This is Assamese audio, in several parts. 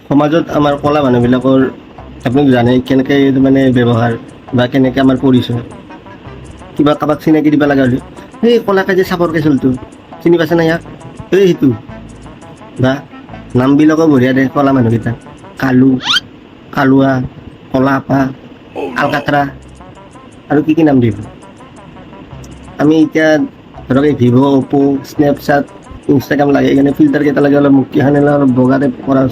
সমাজত আমাৰ কলা মানুহবিলাকৰ আপুনি জানে কেনেকে মানে ব্যৱহাৰ বা কেনেকে আমাৰ পৰিচয় কিবা কাৰোবাক চিনাকি দিব লগা হ'লে সেই কলাকে যে চাপৰ কেঁচুলটো চিনি পাইছে না ইয়াক এই সেইটো বা নামবিলাকো বঢ়িয়া দে কলা মানুহকেইটা কালু কালুৱা কলাপা আলকাটৰা আৰু কি নাম দিব আমি এতিয়া ধৰক এই ভিভ' অপ্প' স্নেপচাট ইনষ্টাগ্ৰাম লাগে সেইকাৰণে ফিল্টাৰ কেইটা লাগে অলপ মুক্তিখন অলপ বগা টাইপ কৰা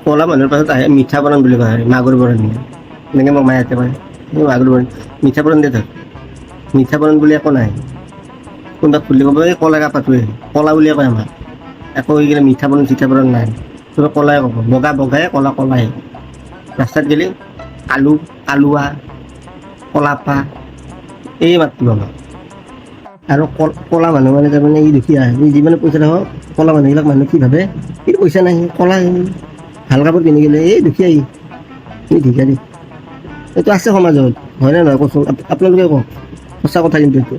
কলা মানুহৰ পাছত আহে মিঠা বৰণ বুলি কয় মাগুৰ বৰণ এনেকৈ মোক মায়াতে কয় এই মাগুৰ বৰণ মিঠা বৰণ দে ধৰ মিঠা বৰণ বুলি একো নাই কোনোবা খুলি ক'ব এই কলা কাপাটোৱে কলা বুলিয়ে কয় আমাক একো এইগিলা মিঠা বৰণ চিঠা বৰণ নাই চবে কলাই ক'ব বগা বগাই কলা কলাই ৰাস্তাত গ'লে কালু কালুৱা কলাপা এই মাতটো আমাক আৰু কলা মানুহ মানে তাৰমানে ই দুখীয়া ই যিমানে পইচা থাকক কলা মানুহবিলাক মানুহ কি ভাবে এই পইচা নাই কলা ভাল কাপোৰ পিন্ধি গ'লে এই দুখীয়া ই ভিখাৰী এইটো আছে সমাজত হয়নে নহয় কওকচোন আপোনালোকে কওক সঁচা কথা কিন্তু এইটো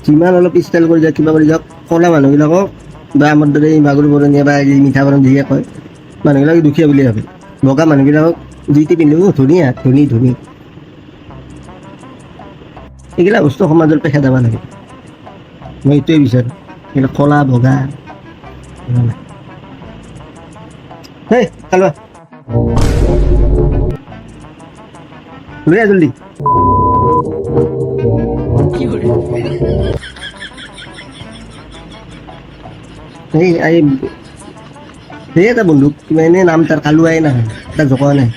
যিমান অলপ ষ্টাইল কৰি যাওক কিবা কৰি যাওক কলা মানুহবিলাকক বা আমাৰ দৰে এই মাগুৰ বৰণীয়া বা এই মিঠা বৰণ যিয়ে কয় মানুহবিলাক দুখীয়া বুলি ভাবে বগা মানুহবিলাকক যিটি পিন্ধিব ধুনীয়া ধনী ধনী এইগিলা বস্তু সমাজৰ পৰা খেদাব লাগে মই এইটোৱে বিচাৰোঁ এইবিলাক কলা বগা হেই কালুৱা লৈ আহ জলদি এই এটা বন্ধু কিবা এনেই নাম তাৰ কালুৱাই নহয় তাৰ জোকোৱা নাই